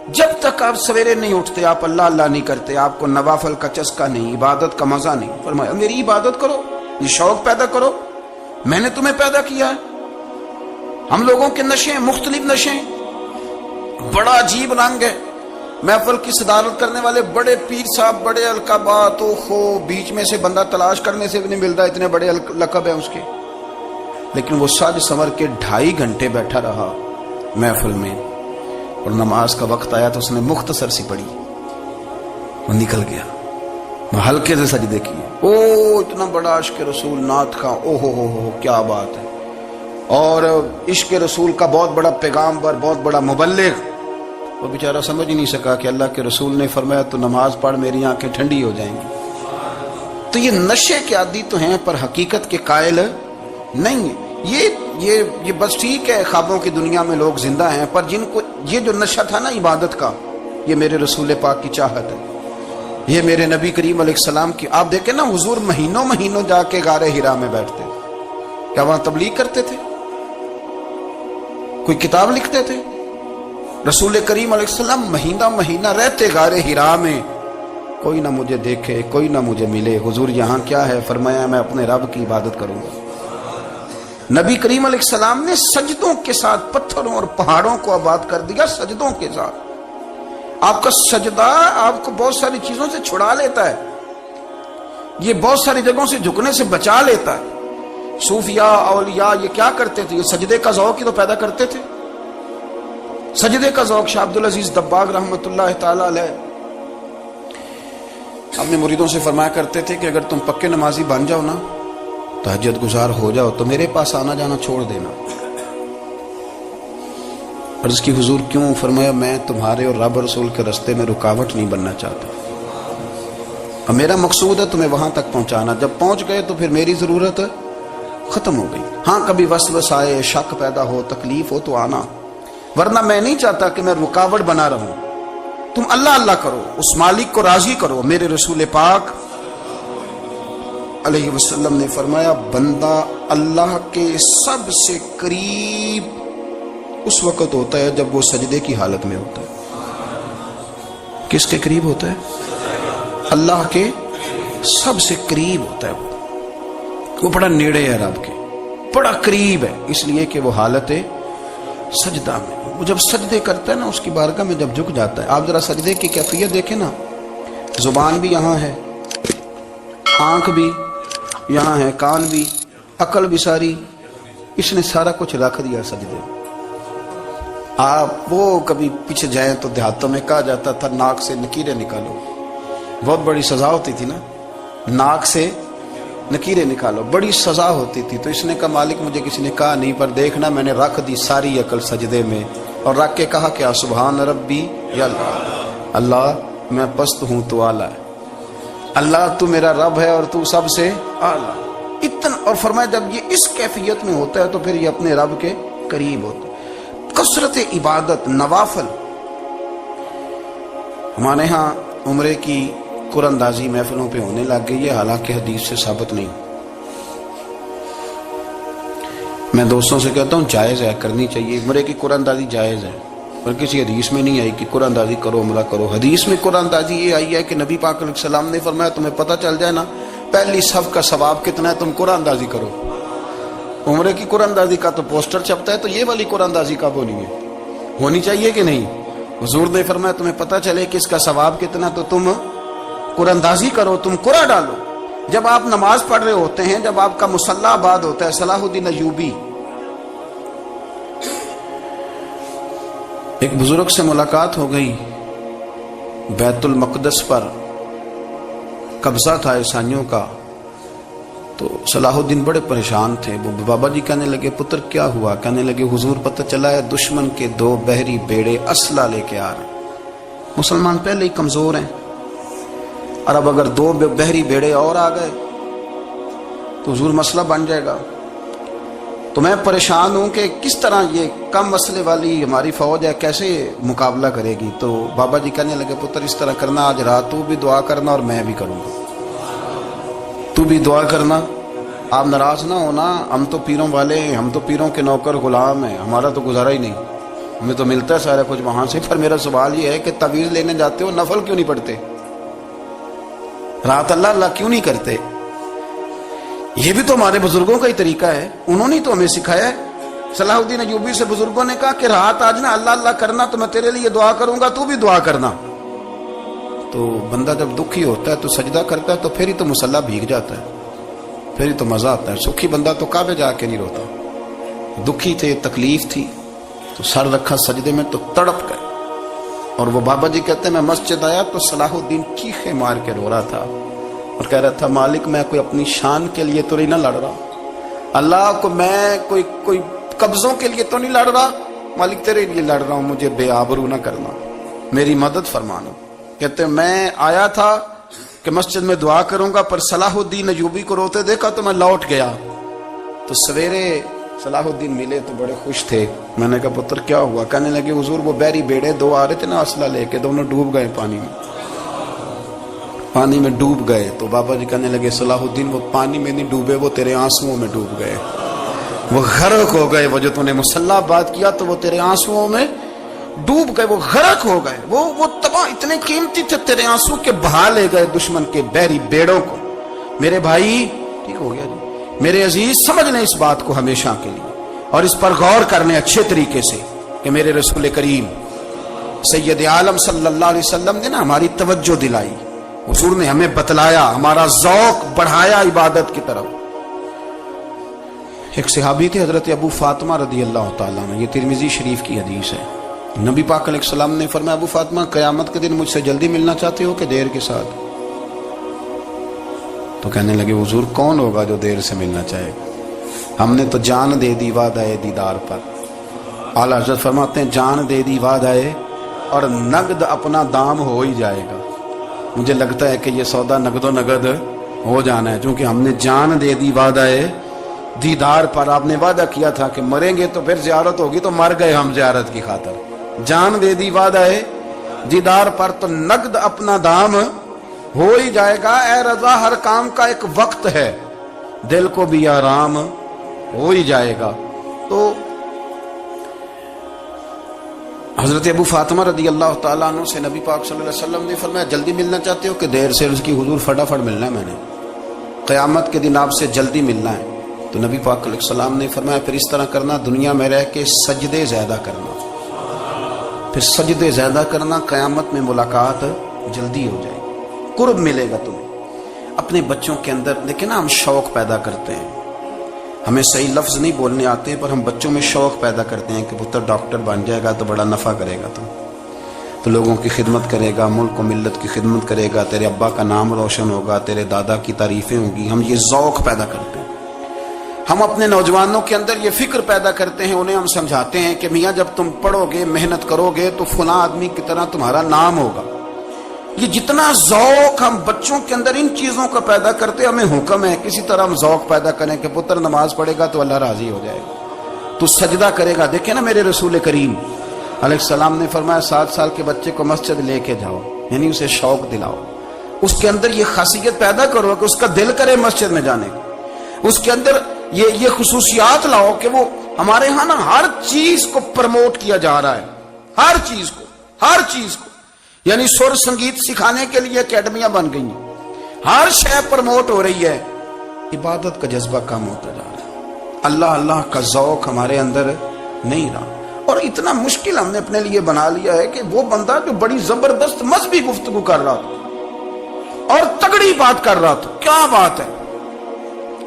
جب تک آپ سویرے نہیں اٹھتے آپ اللہ اللہ نہیں کرتے، آپ کو نوافل کا چسکا نہیں، عبادت کا مزہ نہیں، فرمایا میری عبادت کرو، یہ شوق پیدا کرو، میں نے تمہیں پیدا کیا ہے۔ ہم لوگوں کے نشے مختلف نشے، بڑا عجیب رنگ ہے۔ محفل کی صدارت کرنے والے بڑے پیر صاحب، بڑے القابات، بیچ میں سے بندہ تلاش کرنے سے بھی نہیں ملتا، اتنے بڑے لقب ہیں اس کے، لیکن وہ سج سنور کے 2.5 گھنٹے بیٹھا رہا محفل میں، اور نماز کا وقت آیا تو اس نے مختصر سی پڑھی، وہ نکل گیا، وہ ہلکے سے سجدے کیے۔ اتنا بڑا عشق رسول نعت کا، ہو کیا بات ہے، اور عشق رسول کا بہت بڑا پیغامبر، بہت بڑا مبلغ، وہ بیچارہ سمجھ ہی نہیں سکا کہ اللہ کے رسول نے فرمایا تو نماز پڑھ میری آنکھیں ٹھنڈی ہو جائیں گی۔ تو یہ نشے کے عادی تو ہیں پر حقیقت کے قائل نہیں ہیں۔ یہ بس ٹھیک ہے خوابوں کی دنیا میں لوگ زندہ ہیں، پر جن کو یہ جو نشہ تھا نا عبادت کا، یہ میرے رسول پاک کی چاہت ہے، یہ میرے نبی کریم علیہ السلام کی۔ آپ دیکھیں نا حضور مہینوں جا کے غار حرا میں بیٹھتے، کیا وہاں تبلیغ کرتے تھے؟ کوئی کتاب لکھتے تھے؟ رسول کریم علیہ السلام مہینہ رہتے غار حرا میں، کوئی نہ مجھے دیکھے، کوئی نہ مجھے ملے، حضور یہاں کیا ہے؟ فرمایا میں اپنے رب کی عبادت کروں گا۔ نبی کریم علیہ السلام نے سجدوں کے ساتھ پتھروں اور پہاڑوں کو آباد کر دیا، سجدوں کے ساتھ۔ آپ کا سجدہ آپ کو بہت ساری چیزوں سے چھڑا لیتا ہے، یہ بہت ساری جگہوں سے جھکنے سے بچا لیتا ہے۔ صوفیاء اولیاء یہ کیا کرتے تھے؟ یہ سجدے کا ذوق ہی تو پیدا کرتے تھے، سجدے کا ذوق۔ شاہ عبدالعزیز دباغ رحمۃ اللہ تعالی علیہ اپنے مریدوں سے فرمایا کرتے تھے کہ اگر تم پکے نمازی بن جاؤ نا، تہجد گزار ہو جاؤ، تو میرے پاس آنا جانا چھوڑ دینا۔ عرض کی حضور کیوں؟ فرمایا میں تمہارے اور رب رسول کے رستے میں رکاوٹ نہیں بننا چاہتا، اور میرا مقصود ہے تمہیں وہاں تک پہنچانا۔ جب پہنچ گئے تو پھر میری ضرورت ختم ہو گئی۔ ہاں کبھی وسوس آئے، شک پیدا ہو، تکلیف ہو تو آنا، ورنہ میں نہیں چاہتا کہ میں رکاوٹ بنا رہوں۔ تم اللہ اللہ کرو، اس مالک کو راضی کرو۔ میرے رسول پاک علیہ وسلم نے فرمایا بندہ اللہ کے سب سے قریب اس وقت ہوتا ہے جب وہ سجدے کی حالت میں ہوتا ہے۔ کس کے قریب ہوتا ہے؟ اللہ کے سب سے قریب ہوتا ہے، وہ بڑا نیڑے ہے رب کے، بڑا قریب ہے، اس لیے کہ وہ حالت سجدہ میں، وہ جب سجدے کرتا ہے نا اس کی بارگاہ میں جب جھک جاتا ہے۔ آپ ذرا سجدے کی کیفیت دیکھیں نا، زبان بھی یہاں ہے، آنکھ بھی یہاں ہے، کان بھی، عقل بھی ساری، اس نے سارا کچھ رکھ دیا سجدے۔ آپ وہ کبھی پیچھے جائیں تو دیہاتوں میں کہا جاتا تھا ناک سے نکیریں نکالو، بہت بڑی سزا ہوتی تھی نا، ناک سے نکیریں نکالو، بڑی سزا ہوتی تھی۔ تو اس نے کہا مالک مجھے کسی نے کہا نہیں، پر دیکھنا میں نے رکھ دی ساری عقل سجدے میں، اور رکھ کے کہا کیا؟ سبحان ربی یا اللہ میں پست ہوں تو اعلیٰ ہے، اللہ تو میرا رب ہے اور تو سب سے اعلیٰ اتنا۔ اور فرمایا جب یہ اس کیفیت میں ہوتا ہے تو پھر یہ اپنے رب کے قریب ہوتا ہے۔ کثرت عبادت، نوافل۔ ہمارے ہاں عمرے کی قرآن اندازی محفلوں پہ ہونے لگ گئی ہے، حالانکہ حدیث سے ثابت نہیں۔ میں دوستوں سے کہتا ہوں جائز ہے، کرنی چاہیے، عمرے کی قرآن اندازی جائز ہے، پر کسی حدیث میں نہیں آئی کہ قرآن اندازی کرو عمرہ کرو۔ حدیث میں قرآن اندازی یہ آئی ہے کہ نبی پاک علیہ السلام نے فرمایا تمہیں پتہ چل جائے نا پہلی صف کا ثواب کتنا ہے، تم قرآن اندازی کرو۔ عمرے کی قرآن اندازی کا تو پوسٹر چھپتا ہے، تو یہ والی قرآن اندازی کب ہونی ہے؟ ہونی چاہیے کہ نہیں؟ حضور نے فرمایا تمہیں پتہ چلے کہ اس کا ثواب کتنا، تو تم قرآن اندازی کرو، تم قرآن ڈالو۔ جب آپ نماز پڑھ رہے ہوتے ہیں، جب آپ کا مصلی آباد ہوتا ہے، صلاح الدین ایوبی ایک بزرگ سے ملاقات ہو گئی، بیت المقدس پر قبضہ تھا عیسائیوں کا، تو صلاح الدین بڑے پریشان تھے۔ وہ بابا جی کہنے لگے پتر کیا ہوا؟ کہنے لگے حضور پتہ چلا ہے دشمن کے 2 بحری بیڑے اسلحہ لے کے آ رہے ہیں، مسلمان پہلے ہی کمزور ہیں، اور اب اگر 2 بحری بیڑے اور آ گئے تو حضور مسئلہ بن جائے گا۔ تو میں پریشان ہوں کہ کس طرح یہ کم مسئلے والی ہماری فوج ہے کیسے مقابلہ کرے گی۔ تو بابا جی کہنے لگے پتر اس طرح کرنا، آج رات تو بھی دعا کرنا اور میں بھی کروں گا، تو بھی دعا کرنا، آپ ناراض نہ ہونا، ہم تو پیروں والے ہیں، ہم تو پیروں کے نوکر غلام ہیں، ہمارا تو گزارا ہی نہیں، ہمیں تو ملتا ہے سارا کچھ وہاں سے، پر میرا سوال یہ ہے کہ تعویذ لینے جاتے ہو نفل کیوں نہیں پڑھتے؟ رات اللہ اللہ کیوں نہیں کرتے؟ یہ بھی تو ہمارے بزرگوں کا ہی طریقہ ہے، انہوں نے تو ہمیں سکھایا ہے۔ صلاح الدین ایوبی سے بزرگوں نے کہا کہ رات آج نا اللہ اللہ کرنا، تو میں تیرے لیے دعا کروں گا، تو بھی دعا کرنا۔ تو بندہ جب دکھی ہوتا ہے تو سجدہ کرتا ہے، تو پھر ہی تو مصلی بھیگ جاتا ہے، پھر ہی تو مزہ آتا ہے۔ سکھی بندہ تو کعبے جا کے نہیں روتا، دکھی تھے، تکلیف تھی، تو سر رکھا سجدے میں تو تڑپ گئے۔ اور وہ بابا جی کہتے ہیں میں مسجد آیا تو صلاح الدین چیخے مار کے رو رہا تھا اور کہہ رہا تھا مالک میں کوئی اپنی شان کے لیے تو نہیں نہ لڑ رہا، اللہ کو میں کوئی قبضوں کے لیے تو نہیں لڑ رہا، مالک تیرے لیے لڑ رہا ہوں، مجھے بے آبرو نہ کرنا، میری مدد فرمانا۔ کہتے ہیں میں آیا تھا کہ مسجد میں دعا کروں گا، پر صلاح الدین ایوبی کو روتے دیکھا تو میں لوٹ گیا۔ تو سویرے صلاح الدین ملے تو بڑے خوش تھے۔ میں نے کہا پتر کیا ہوا؟ کہنے لگے حضور وہ بحری بیڑے دو آ رہے تھے نا اسلحہ لے کے، دونوں ڈوب گئے پانی میں ڈوب گئے۔ تو بابا جی کہنے لگے صلاح الدین وہ پانی میں نہیں ڈوبے، وہ تیرے آنسوؤں میں ڈوب گئے، وہ غرق ہو گئے، وہ جو تو نے مصلی بات کیا تو وہ تیرے آنسوؤں میں ڈوب گئے، وہ غرق ہو گئے، وہ تباہ، اتنے قیمتی تھے تیرے آنسو کے، بہا لے گئے دشمن کے بحری بیڑوں کو۔ میرے بھائی ٹھیک ہو گیا جی، میرے عزیز سمجھ لیں اس بات کو ہمیشہ کے لیے، اور اس پر غور کرنے اچھے طریقے سے کہ میرے رسول کریم سید عالم صلی اللہ علیہ وسلم نے نا ہماری توجہ دلائی، حضور نے ہمیں بتلایا، ہمارا ذوق بڑھایا عبادت کی طرف۔ ایک صحابی تھے حضرت ابو فاطمہ رضی اللہ تعالیٰ عنہ، یہ ترمذی شریف کی حدیث ہے۔ نبی پاک علیہ السلام نے فرمایا ابو فاطمہ قیامت کے دن مجھ سے جلدی ملنا چاہتے ہو کہ دیر کے ساتھ؟ تو کہنے لگے حضور کون ہوگا جو دیر سے ملنا چاہے گا؟ ہم نے تو جان دے دی وعدہ دیدار پر۔ اعلیٰ حضرت فرماتے ہیں جان دے دی وعدہ اور نقد اپنا دام ہو ہی جائے گا۔ مجھے لگتا ہے کہ یہ سودا نقد و نقد ہو جانا ہے، چونکہ ہم نے جان دے دی وعدہ دیدار پر۔ آپ نے وعدہ کیا تھا کہ مریں گے تو پھر زیارت ہوگی، تو مر گئے ہم زیارت کی خاطر۔ جان دے دی وعدہ دیدار پر، تو نقد اپنا دام ہو ہی جائے گا۔ اے رضا ہر کام کا ایک وقت ہے، دل کو بھی آرام ہو ہی جائے گا۔ تو حضرت ابو فاطمہ رضی اللہ تعالیٰ عنہ سے نبی پاک صلی اللہ علیہ وسلم نے فرمایا جلدی ملنا چاہتے ہو کہ دیر سے؟ اس کی حضور فٹافٹ ملنا ہے، میں نے قیامت کے دن آپ سے جلدی ملنا ہے۔ تو نبی پاک علیہ السلام نے فرمایا پھر اس طرح کرنا، دنیا میں رہ کے سجدے زیادہ کرنا، پھر سجدے زیادہ کرنا، قیامت میں ملاقات جلدی ہو جائے گی، قرب ملے گا تمہیں۔ اپنے بچوں کے اندر دیکھیں نا، ہم شوق پیدا کرتے ہیں، ہمیں صحیح لفظ نہیں بولنے آتے پر ہم بچوں میں شوق پیدا کرتے ہیں کہ پتر ڈاکٹر بن جائے گا تو بڑا نفع کرے گا، تو لوگوں کی خدمت کرے گا، ملک و ملت کی خدمت کرے گا، تیرے ابا کا نام روشن ہوگا، تیرے دادا کی تعریفیں ہوں گی۔ ہم یہ ذوق پیدا کرتے ہیں۔ ہم اپنے نوجوانوں کے اندر یہ فکر پیدا کرتے ہیں، انہیں ہم سمجھاتے ہیں کہ میاں جب تم پڑھو گے، محنت کرو گے تو فلاں آدمی کی طرح تمہارا نام ہوگا۔ یہ جتنا ذوق ہم بچوں کے اندر ان چیزوں کا پیدا کرتے، ہمیں حکم ہے کسی طرح ہم ذوق پیدا کریں کہ پتر نماز پڑھے گا تو اللہ راضی ہو جائے گا، تو سجدہ کرے گا۔ دیکھیں نا میرے رسول کریم علیہ السلام نے فرمایا 7 سال کے بچے کو مسجد لے کے جاؤ، یعنی اسے شوق دلاؤ، اس کے اندر یہ خاصیت پیدا کرو کہ اس کا دل کرے مسجد میں جانے کا، اس کے اندر یہ خصوصیات لاؤ کہ وہ ہمارے ہاں نا ہر چیز کو پروموٹ کیا جا رہا ہے، ہر چیز کو، یعنی سر سنگیت سکھانے کے لیے اکیڈمیاں بن گئی ہیں، ہر شے پروموٹ ہو رہی ہے، عبادت کا جذبہ کم ہوتا جا رہا ہے، اللہ کا ذوق ہمارے اندر نہیں رہا۔ اور اتنا مشکل ہم نے اپنے لیے بنا لیا ہے کہ وہ بندہ جو بڑی زبردست مذہبی گفتگو کر رہا تھا اور تگڑی بات کر رہا تھا، کیا بات ہے،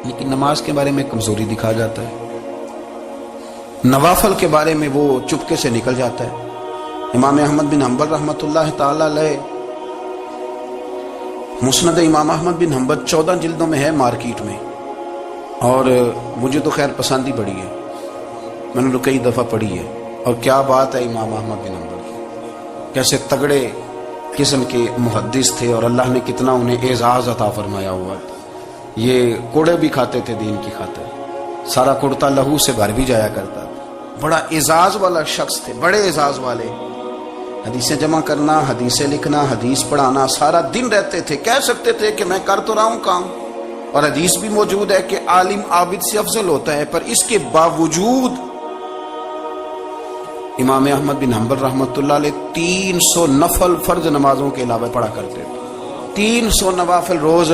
لیکن نماز کے بارے میں کمزوری دکھا جاتا ہے، نوافل کے بارے میں وہ چپکے سے نکل جاتا ہے۔ امام احمد بن حنبل رحمۃ اللہ تعالی علیہ، مسند امام احمد بن حنبل 14 جلدوں میں ہے مارکیٹ میں، اور مجھے تو خیر پسند ہی بڑی ہے، میں نے تو کئی دفعہ پڑھی ہے۔ اور کیا بات ہے امام احمد بن حنبل کی، کیسے تگڑے قسم کے محدث تھے، اور اللہ نے کتنا انہیں اعزاز عطا فرمایا ہوا ہے۔ یہ کوڑے بھی کھاتے تھے دین کی خاطر، سارا کرتا لہو سے بھر بھی جایا کرتا تھا، بڑا اعزاز والا شخص تھے، بڑے اعزاز والے۔ حدیثیں جمع کرنا، حدیثیں لکھنا، حدیث پڑھانا، سارا دن رہتے تھے۔ کہہ سکتے تھے کہ میں کر تو رہا ہوں کام، اور حدیث بھی موجود ہے کہ عالم عابد سے افضل ہوتا ہے، پر اس کے باوجود امام احمد بن حنبل رحمۃ اللہ علیہ 300 نفل فرض نمازوں کے علاوہ پڑھا کرتے تھے. 300 نوافل روز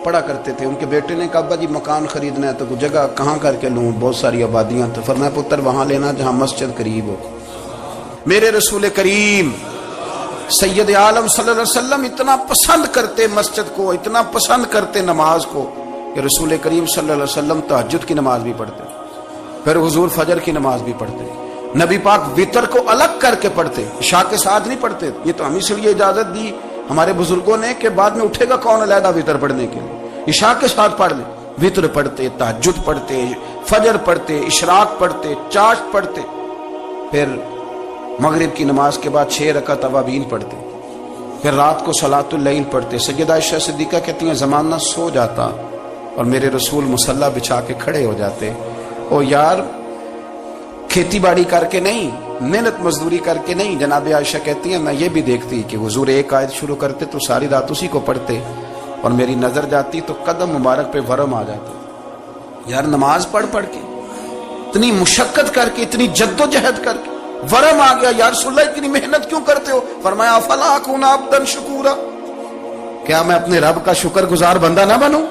پڑھا کرتے تھے. ان کے بیٹے نے کہا ابا جی مکان خریدنا ہے تو جگہ کہاں کر کے لوں, بہت ساری آبادیاں. تو فرمایا پتر وہاں لینا جہاں مسجد قریب ہو. میرے رسول کریم سید عالم صلی اللہ علیہ وسلم اتنا پسند کرتے مسجد کو, اتنا پسند کرتے نماز کو, کہ رسول کریم صلی اللہ علیہ وسلم تہجد کی نماز بھی پڑھتے, پھر حضور فجر کی نماز بھی پڑھتے. نبی پاک وتر کو الگ کر کے پڑھتے, عشاء کے ساتھ نہیں پڑھتے. یہ تو ہم اس لیے اجازت دی ہمارے بزرگوں نے کہ بعد میں اٹھے گا کون علیحدہ وتر پڑھنے کے لیے, عشاء کے ساتھ پڑھ لیں. وتر پڑھتے, تہجد پڑھتے, فجر پڑھتے, اشراق پڑھتے, چاشت پڑھتے, پھر مغرب کی نماز کے بعد 6 رکعت اوابین پڑھتے, پھر رات کو صلاۃ اللیل پڑھتے. سیدہ عائشہ صدیقہ کہتی ہیں زمانہ سو جاتا اور میرے رسول مصلی بچھا کے کھڑے ہو جاتے. او یار کھیتی باڑی کر کے نہیں, محنت مزدوری کر کے نہیں. جناب عائشہ کہتی ہیں میں یہ بھی دیکھتی کہ حضور ایک آیت شروع کرتے تو ساری رات اسی کو پڑھتے, اور میری نظر جاتی تو قدم مبارک پہ ورم آ جاتا. یار نماز پڑھ پڑھ کے, اتنی مشقت کر کے, اتنی جد و جہد کر کے ورم آ گیا. یا رسول اللہ اتنی محنت کیوں کرتے ہو؟ فرمایا افلا اکون عبدا شکورا, کیا میں اپنے رب کا شکر گزار بندہ نہ بنوں؟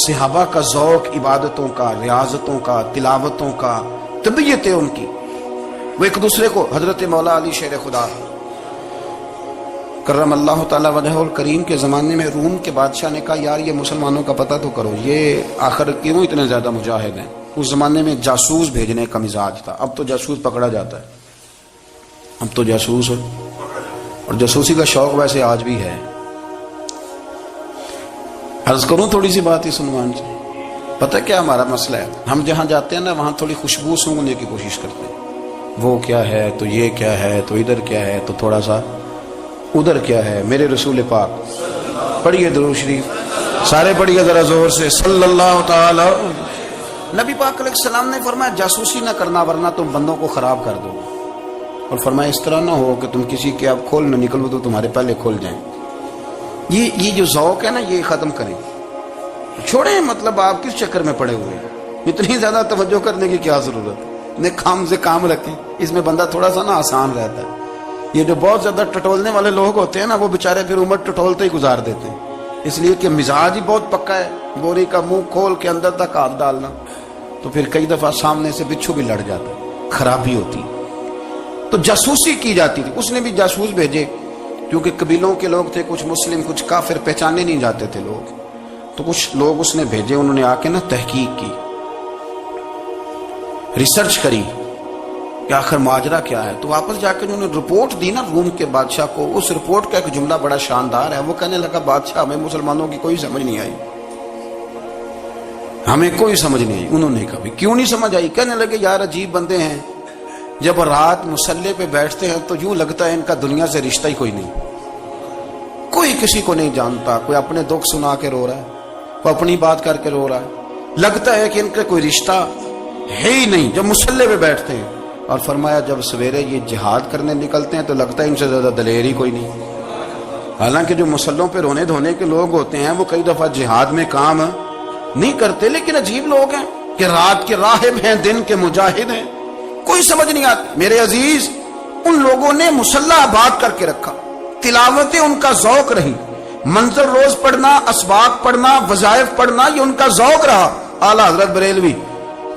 صحابہ کا ذوق عبادتوں کا, ریاضتوں کا, تلاوتوں کا, طبیعت ہے ان کی. وہ ایک دوسرے کو, حضرت مولا علی شیر خدا کرم اللہ تعالی وجہہ الکریم کے زمانے میں روم کے بادشاہ نے کہا یار یہ مسلمانوں کا پتہ تو کرو, یہ آخر کیوں اتنے زیادہ مجاہد ہیں. اس زمانے میں جاسوس بھیجنے کا مزاج تھا, اب تو جاسوس پکڑا جاتا ہے, اب تو جاسوس ہے, اور جاسوسی کا شوق ویسے آج بھی ہے. عرض کروں تھوڑی سی بات اس عنوان سے. پتہ کیا ہمارا مسئلہ ہے, ہم جہاں جاتے ہیں نا وہاں تھوڑی خوشبو سونگنے کی کوشش کرتے ہیں. وہ کیا ہے تو یہ کیا ہے تو ادھر کیا ہے تو تھوڑا سا ادھر کیا ہے. میرے رسول پاک پڑھیے درود شریف, سارے پڑھیے ذرا زور سے, صلی اللہ تعالی. نبی پاک علیہ السلام نے فرمایا جاسوسی نہ کرنا ورنہ تم بندوں کو خراب کر دو, اور فرمایا اس طرح نہ ہو کہ تم کسی کے اب کھول نہ نکلو تو تمہارے پہلے کھول جائیں. یہ جو ذوق ہے نا یہ ختم کریں, چھوڑیں. مطلب آپ کس چکر میں پڑے ہوئے ہیں, اتنی زیادہ توجہ کرنے کی کیا ضرورت ہے. نیک کام سے کام رکھیں, اس میں بندہ تھوڑا سا نا آسان رہتا ہے. یہ جو بہت زیادہ ٹٹولنے والے لوگ ہوتے ہیں نا وہ بےچارے پھر عمر ٹٹولتے ہی گزار دیتے ہیں, اس لیے کہ مزاج ہی بہت پکا ہے. بوری کا منہ کھول کے اندر تک ہاتھ ڈالنا, تو پھر کئی دفعہ سامنے سے بچھو بھی لڑ جاتا ہے, خرابی ہوتی. تو جاسوسی کی جاتی تھی. اس نے بھی جاسوس بھیجے کیونکہ قبیلوں کے لوگ تھے, کچھ مسلم کچھ کافر, پہچانے نہیں جاتے تھے لوگ. تو کچھ لوگ اس نے بھیجے, انہوں نے آ کے نا تحقیق کی, ریسرچ کری کہ آخر ماجرا کیا ہے. تو واپس جا کے انہوں نے رپورٹ دی نا روم کے بادشاہ کو. اس رپورٹ کا ایک جملہ بڑا شاندار ہے. وہ کہنے لگا بادشاہ ہمیں مسلمانوں کی کوئی سمجھ نہیں آئی, ہمیں کوئی سمجھ نہیں آئی. انہوں نے کہا کیوں نہیں سمجھ آئی؟ کہنے لگے یار عجیب بندے ہیں, جب رات مصلے پہ بیٹھتے ہیں تو یوں لگتا ہے ان کا دنیا سے رشتہ ہی کوئی نہیں, کوئی کسی کو نہیں جانتا. کوئی اپنے دکھ سنا کے رو رہا ہے, کوئی اپنی بات کر کے رو رہا ہے, لگتا ہے کہ ان کا کوئی رشتہ ہے ہی نہیں جب مصلے پہ بیٹھتے ہیں. اور فرمایا جب سویرے یہ جہاد کرنے نکلتے ہیں تو لگتا ہے ان سے زیادہ دلیر ہی کوئی نہیں. حالانکہ جو مسلوں پہ رونے دھونے کے لوگ ہوتے ہیں وہ کئی دفعہ جہاد میں کام نہیں کرتے, لیکن عجیب لوگ ہیں کہ رات کے راہب ہیں, دن کے مجاہد ہیں, کوئی سمجھ نہیں آتی. میرے عزیز ان لوگوں نے مصلی آباد کر کے رکھا, تلاوتیں ان کا ذوق رہی, منظر روز پڑھنا, اسباق پڑھنا, وظائف پڑھنا, یہ ان کا ذوق رہا. اعلیٰ حضرت بریلوی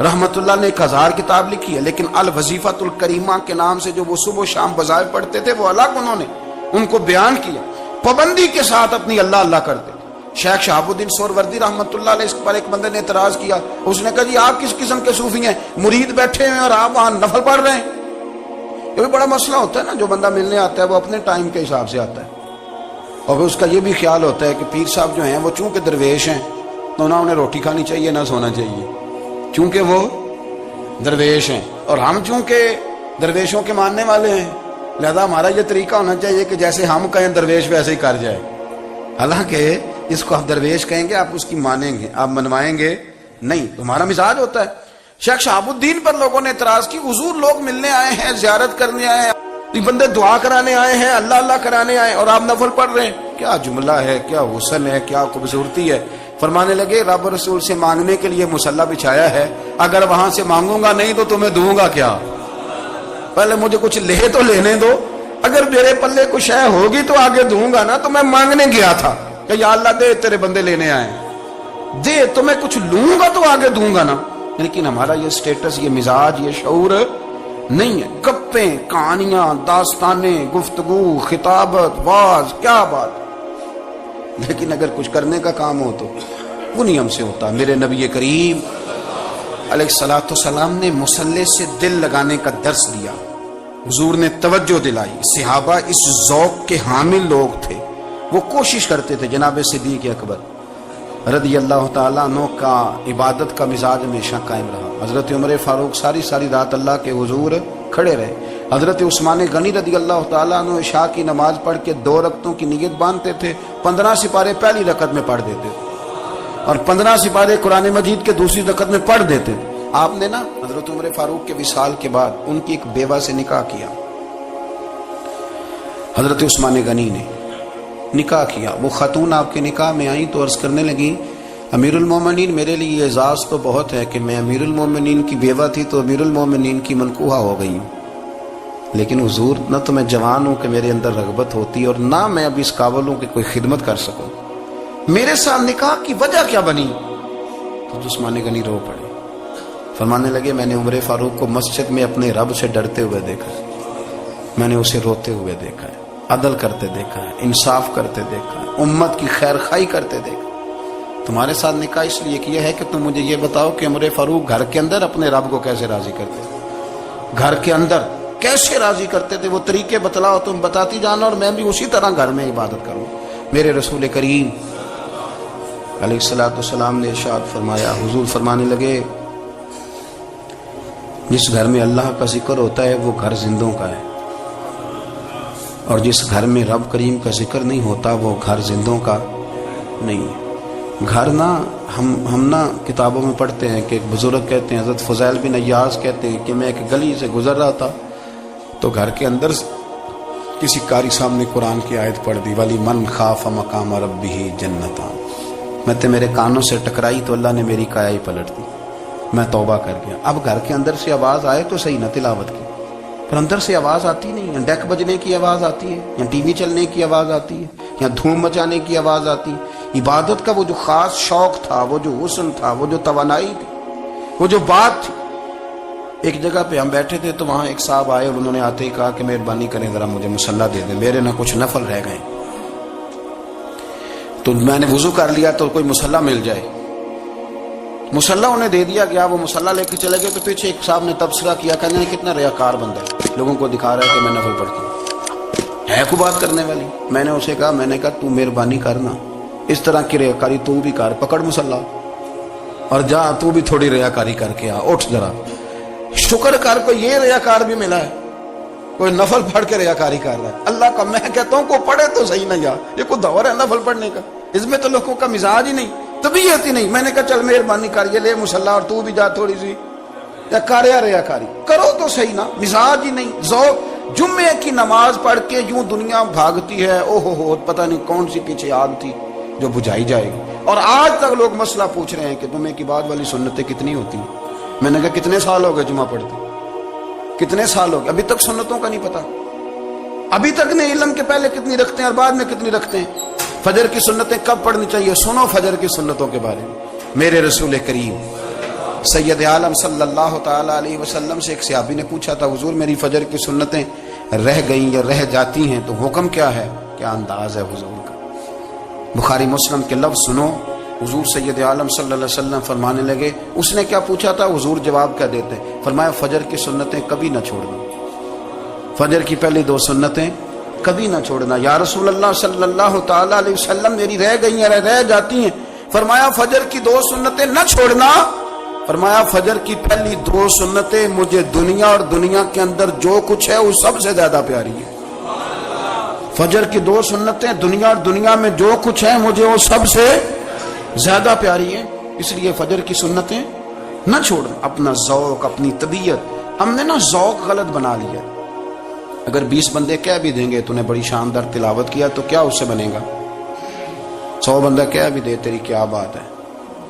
رحمت اللہ نے 1000 کتاب لکھی ہے, لیکن الوظیفۃ الکریمہ کے نام سے جو وہ صبح و شام وظائف پڑھتے تھے وہ الگ انہوں نے ان کو بیان کیا. پابندی کے ساتھ اپنی اللہ اللہ کرتے. شیخ شہاب الدین سہروردی رحمت اللہ علیہ, اس پر ایک بندے نے اعتراض کیا. اس نے کہا جی آپ کس قسم کے صوفی ہیں, مرید بیٹھے ہیں اور آپ وہاں نفل پڑھ رہے ہیں. یہ بھی بڑا مسئلہ ہوتا ہے نا, جو بندہ ملنے آتا ہے وہ اپنے ٹائم کے حساب سے آتا ہے, اور پھر اس کا یہ بھی خیال ہوتا ہے کہ پیر صاحب جو ہیں وہ چونکہ درویش ہیں تو نہ انہیں روٹی کھانی چاہیے نہ سونا چاہیے, چونکہ وہ درویش ہیں, اور ہم چونکہ درویشوں کے ماننے والے ہیں لہذا ہمارا یہ طریقہ ہونا چاہیے کہ جیسے ہم کہیں درویش ویسے ہی کر جائے. حالانکہ اس کو آپ درویش کہیں گے, آپ اس کی مانیں گے, آپ منوائیں گے نہیں, تمہارا مزاج ہوتا ہے. شیخ شہاب الدین پر لوگوں نے اعتراض کی, حضور لوگ ملنے آئے ہیں, زیارت کرنے آئے ہیں, یہ بندے دعا کرانے آئے ہیں, اللہ اللہ کرانے آئے, اور آپ نفل پڑھ رہے ہیں. کیا جملہ ہے, کیا حسن ہے, کیا خوبصورتی ہے. فرمانے لگے رب رسول سے مانگنے کے لیے مصلی بچھایا ہے, اگر وہاں سے مانگوں گا نہیں تو تمہیں دوں گا کیا. پہلے مجھے کچھ لے تو لینے دو، اگر میرے پلے کچھ ہے ہوگی تو آگے دوں گا نا. تو میں مانگنے گیا تھا کہ یا اللہ دے، تیرے بندے لینے آئے، دے تو میں کچھ لوں گا تو آگے دوں گا نا. لیکن ہمارا یہ سٹیٹس، یہ مزاج، یہ شعور نہیں ہے. گپیں، کہانیاں، داستانیں، گفتگو، خطابت، واز، کیا بات. لیکن اگر کچھ کرنے کا کام ہو تو وہ نہیں ہم سے ہوتا. میرے نبی کریم علیہ الصلوۃ والسلام نے مصلی سے دل لگانے کا درس دیا. حضور نے توجہ دلائی. صحابہ اس ذوق کے حامل لوگ تھے، وہ کوشش کرتے تھے. جناب صدیق اکبر رضی اللہ تعالیٰ عنہ کا عبادت کا مزاج ہمیشہ قائم رہا. حضرت عمر فاروق ساری رات اللہ کے حضور کھڑے رہے. حضرت عثمان غنی رضی اللہ تعالیٰ عنہ عشاء کی نماز پڑھ کے 2 رکعتوں کی نیت باندھتے تھے. 15 سپارے پہلی رکعت میں پڑھ دیتے تھے اور 15 سپارے قرآن مجید کے دوسری رکعت میں پڑھ دیتے تھے. آپ نے نا حضرت عمر فاروق کے وصال کے بعد ان کی ایک بیوہ سے نکاح کیا. حضرت عثمان غنی نے نکاح کیا. وہ خاتون آپ کے نکاح میں آئیں تو عرض کرنے لگی، امیر المومنین میرے لیے اعزاز تو بہت ہے کہ میں امیر المومنین کی بیوہ تھی تو امیر المومنین کی منکوحہ ہو گئی ہوں، لیکن حضور نہ تو میں جوان ہوں کہ میرے اندر رغبت ہوتی اور نہ میں اب اس قابل ہوں کہ کوئی خدمت کر سکوں. میرے ساتھ نکاح کی وجہ کیا بنی؟ تو عثمان غنی رو پڑے. فرمانے لگے، میں نے عمر فاروق کو مسجد میں اپنے رب سے ڈرتے ہوئے دیکھا ہے، میں نے اسے روتے ہوئے دیکھا ہے، عدل کرتے دیکھا ہے، انصاف کرتے دیکھا ہے، امت کی خیر خواہی کرتے دیکھا. تمہارے ساتھ نکاح اس لیے کیا ہے کہ تم مجھے یہ بتاؤ کہ عمر فاروق گھر کے اندر اپنے رب کو کیسے راضی کرتے تھے، گھر کے اندر کیسے راضی کرتے تھے. وہ طریقے بتلاؤ، تم بتاتی جانا اور میں بھی اسی طرح گھر میں عبادت کروں. میرے رسول کریم علیہ الصلوۃ والسلام نے ارشاد فرمایا. حضور فرمانے لگے، جس گھر میں اللہ کا ذکر ہوتا ہے وہ گھر زندوں کا ہے، اور جس گھر میں رب کریم کا ذکر نہیں ہوتا وہ گھر زندوں کا نہیں ہے. گھر نا ہم نا کتابوں میں پڑھتے ہیں کہ ایک بزرگ کہتے ہیں، حضرت فضیل بن عیاض کہتے ہیں کہ میں ایک گلی سے گزر رہا تھا تو گھر کے اندر کسی قاری صاحب نے قرآن کی آیت پڑھ دی، ولی من خاف مقام ربہ جنتان. میں تے میرے کانوں سے ٹکرائی تو اللہ نے میری کایا ہی پلٹ دی، میں توبہ کر گیا. اب گھر کے اندر سے آواز آئے تو صحیح نہ تلاوت کی، پر اندر سے آواز آتی نہیں ہے. ڈیک بجنے کی آواز آتی ہے، یا ٹی وی چلنے کی آواز آتی ہے، یا دھوم مچانے کی آواز آتی ہے. عبادت کا وہ جو خاص شوق تھا، وہ جو حسن تھا، وہ جو توانائی تھی، وہ جو بات تھی. ایک جگہ پہ ہم بیٹھے تھے تو وہاں ایک صاحب آئے اور انہوں نے آتے ہی کہا کہ مہربانی کریں ذرا مجھے مصلی دے دیں، میرے نہ کچھ نفل رہ گئے. تو میں نے وضو کر لیا تو کوئی مصلی مل جائے. مصلی انہیں دے دیا گیا، وہ مصلی لے کے چلے گئے تو پیچھے ایک صاحب نے تبصرہ کیا، کہنے کتنا ریاکار بندہ ہے، لوگوں کو دکھا رہا ہے کہ میں نفل پڑھتا ہوں، ہے کوئی بات کرنے والی. میں نے اسے کہا، میں نے کہا تو مہربانی کرنا، اس طرح کی ریاکاری تو بھی کر، پکڑ مصلی اور جا تو بھی تھوڑی ریاکاری کر کے آ، اٹھ ذرا شکر کر. کوئی یہ ریاکار بھی ملا ہے، کوئی نفل پڑھ کے ریاکاری کر رہا ہے. اللہ کا میں کہتا ہوں کو پڑھے تو صحیح نہ. یار یہ کوئی دور ہے نفل پڑھنے کا؟ اس میں تو لوگوں کا مزاج ہی نہیں، طبیعت ہی نہیں. میں نے کہا چل مہربانی کر، یہ لے مصلی اور تو بھی جا تھوڑی سی یا کر یا ریاکاری کرو تو صحیح نا. مزاج ہی نہیں، ذوق. جمعے کی نماز پڑھ کے یوں دنیا بھاگتی ہے، او ہو پتہ نہیں کون سی پیچھے آگ تھی جو بجھائی جائے گی. اور آج تک لوگ مسئلہ پوچھ رہے ہیں کہ جمعے کی بعد والی سنتیں کتنی ہوتی ہیں. میں نے کہا کتنے سال ہو گئے جمعہ پڑھتے، کتنے سال ہو گئے، ابھی تک سنتوں کا نہیں پتا. ابھی تک نہیں علم کے پہلے کتنی رکھتے ہیں اور بعد میں کتنی رکھتے ہیں. فجر کی سنتیں کب پڑھنی چاہیے، سنو فجر کی سنتوں کے بارے میں. میرے رسول کریم سید عالم صلی اللہ تعالی علیہ وسلم سے ایک صحابی نے پوچھا تھا، حضور میری فجر کی سنتیں رہ گئیں یا رہ جاتی ہیں تو حکم کیا ہے، کیا انداز ہے حضور کا. بخاری مسلم کے لفظ سنو. حضور سید عالم صلی اللہ علیہ وسلم فرمانے لگے، اس نے کیا پوچھا تھا، حضور جواب کیا دیتے، فرمایا فجر کی سنتیں کبھی نہ چھوڑنا، فجر کی پہلی 2 سنتیں کبھی نہ چھوڑنا. یا رسول اللہ صلی اللہ تعالی علیہ وسلم میری رہ گئی ہیں، رہ جاتی ہیں. فرمایا فجر کی 2 سنتیں نہ چھوڑنا. فرمایا فجر کی پہلی 2 سنتیں مجھے دنیا اور دنیا کے اندر جو کچھ ہے وہ سب سے زیادہ پیاری ہے. فجر کی 2 سنتیں دنیا اور دنیا میں جو کچھ ہے مجھے وہ سب سے زیادہ پیاری ہے. اس لیے فجر کی سنتیں نہ چھوڑنا. اپنا ذوق، اپنی طبیعت، ہم نے نا ذوق غلط بنا لیا. اگر 20 بندے کہہ بھی دیں گے تو نے بڑی شاندار تلاوت کیا تو کیا اس سے بنے گا. 100 بندہ کہہ بھی دے تیری کیا بات ہے،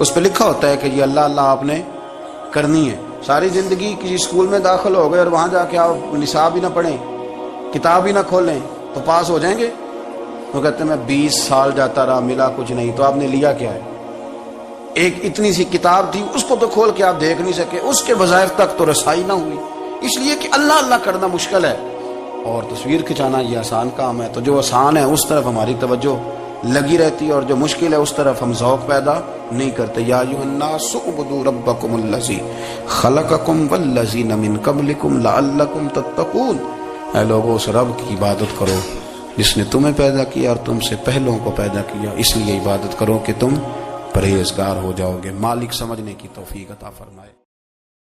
اس پہ لکھا ہوتا ہے کہ یہ اللہ اللہ آپ نے کرنی ہے. ساری زندگی کسی اسکول میں داخل ہو گئے اور وہاں جا کے آپ نصاب ہی نہ پڑھیں, کتاب ہی نہ کھولیں تو پاس ہو جائیں گے؟ وہ کہتے ہیں میں 20 سال جاتا رہا ملا کچھ نہیں. تو آپ نے لیا کیا ہے؟ ایک اتنی سی کتاب تھی, اس کو تو کھول کے آپ دیکھ نہیں سکے, اس کے وظائف تک تو رسائی نہ ہوئی, اس لیے کہ اللہ اللہ کرنا مشکل ہے اور تصویر کھنچانا یہ آسان کام ہے. تو جو آسان ہے اس طرف ہماری توجہ لگی رہتی ہے اور جو مشکل ہے اس طرف ہم ذوق پیدا نہیں کرتے. یا ایھا الناس اعبدوا ربکم الذی خلقکم والذین من قبلکم لعلکم تتقون. اے لوگو اس رب کی عبادت کرو جس نے تمہیں پیدا کیا اور تم سے پہلوں کو پیدا کیا, اس لیے عبادت کرو کہ تم پرہیزگار ہو جاؤ گے. مالک سمجھنے کی توفیق عطا فرمائے.